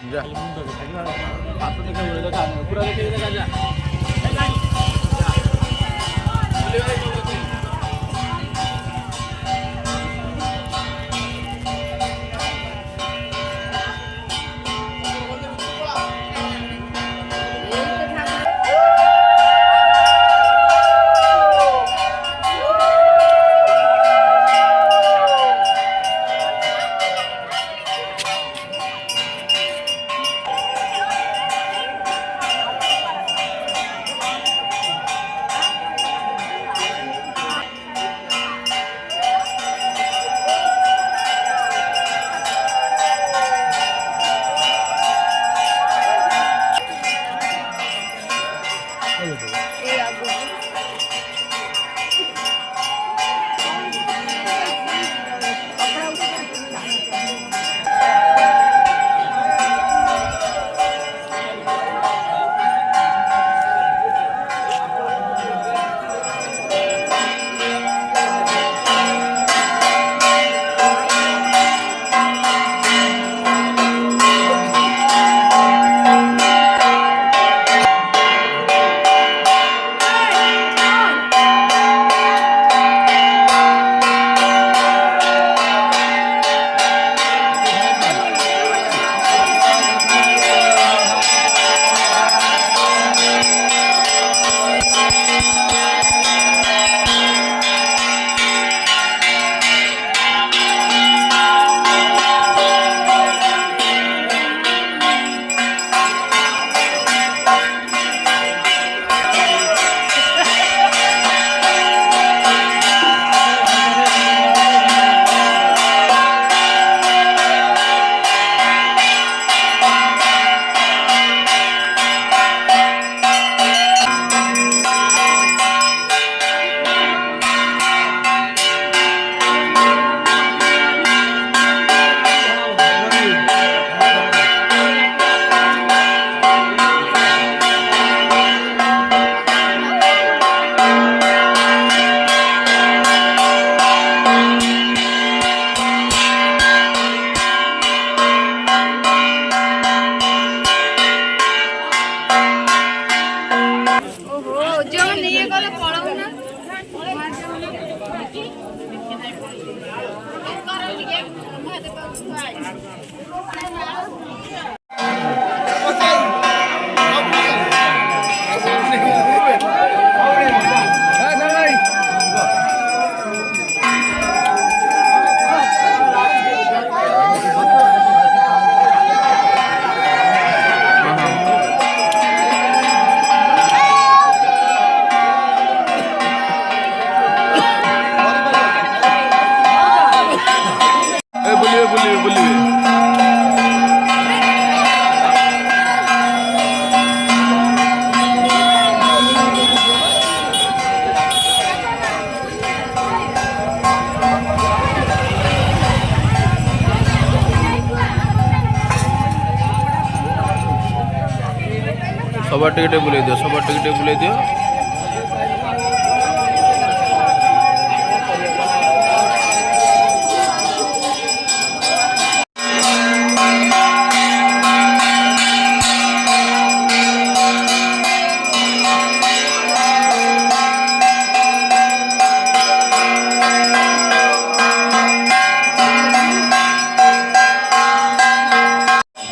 ଯା ହାତ ଦେଖେଇବ ଦେଖା ପୁରା ଦେଖେଇବ ଦେଖା ଯା সবার টিকিটে বুলাই দিও, সবার টিকিটে বুলাই দিও।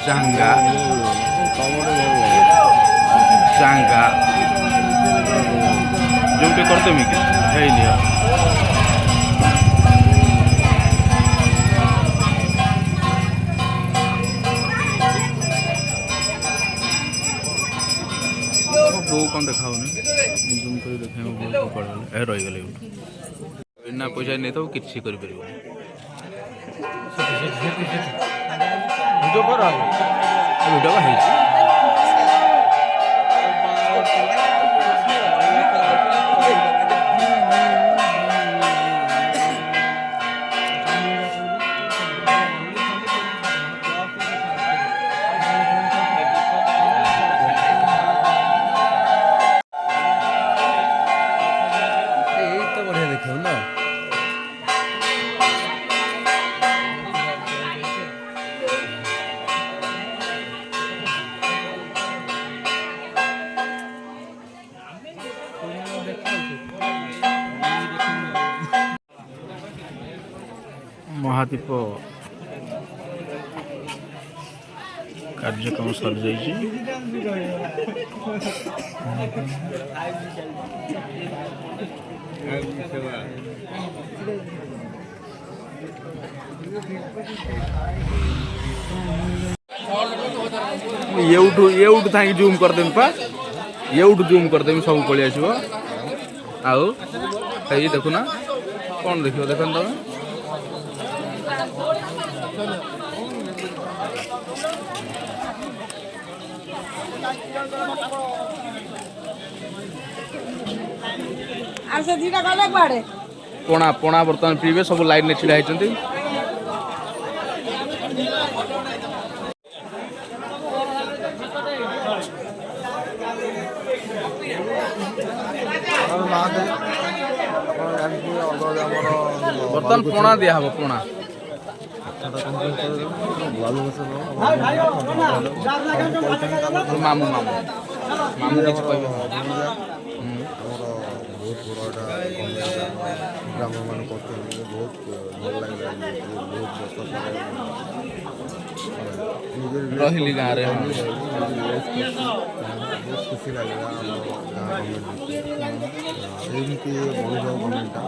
ଚାଙ୍ଗା ଚାଙ୍ଗା ଯୋଉଠି କରିଦେମି କି ହେଇନି ବୋଉ କ'ଣ ଦେଖାଉନି ଜୁମ୍ କରି ଦେଖେ ଏ ରହିଗଲେ ବିନା ପଇସା ନେଇଥାଉ କିଛି କରିପାରିବନି। ଭିଡ଼ିଓ ହେଇଛି ମହାଦୀପ କାର୍ଯ୍ୟକ୍ରମ ସରିଯାଇଛି। ଏଉଠୁ ଥାଇକି ଜୁମ୍ କରିଦେମି ପା ଏଉଠୁ ଜୁମ୍ କରିଦେମି ସବୁ ପଳେଇ ଆସିବ। ଆଉ ଏଇ ଦେଖୁନା କ'ଣ ଦେଖିବ ଦେଖନ୍ତୁ ତମେ। ପଣା ବର୍ତ୍ତମାନ ପିଇବେ, ସବୁ ଲାଇନରେ ଛିଡ଼ା ହେଇଛନ୍ତି। ବର୍ତ୍ତମାନ ପଣା ଦିଆହବ। ପଣା ମାମୁଁ କିଛି କହିବେ? ବହୁତ ବଡ଼ ଗ୍ରାମମାନେ କରୁଛନ୍ତି, ବହୁତ ଭଲ ଲାଗିଲା। ରହିଲି ଗାଁରେ ବହୁତ ଖୁସି ଲାଗିଲା। ଆମ ଗାଁ ଗଭର୍ଣ୍ଣମେଣ୍ଟ ଏମିତି ମଣିଷ ଗଭର୍ଣ୍ଣମେଣ୍ଟଟା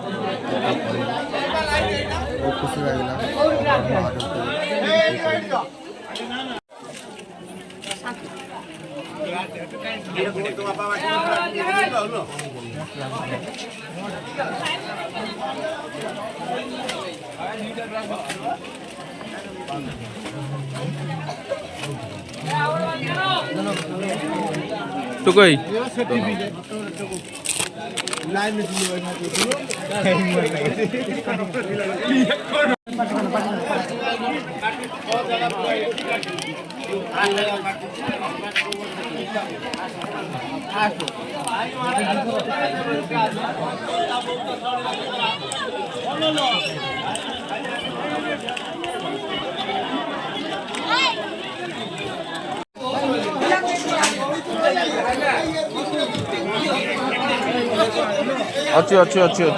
ବହୁତ ଖୁସି ଲାଗିଲା। ଟୁକଇ ଅଛି ଅଛି ଅଛି ଅଛି।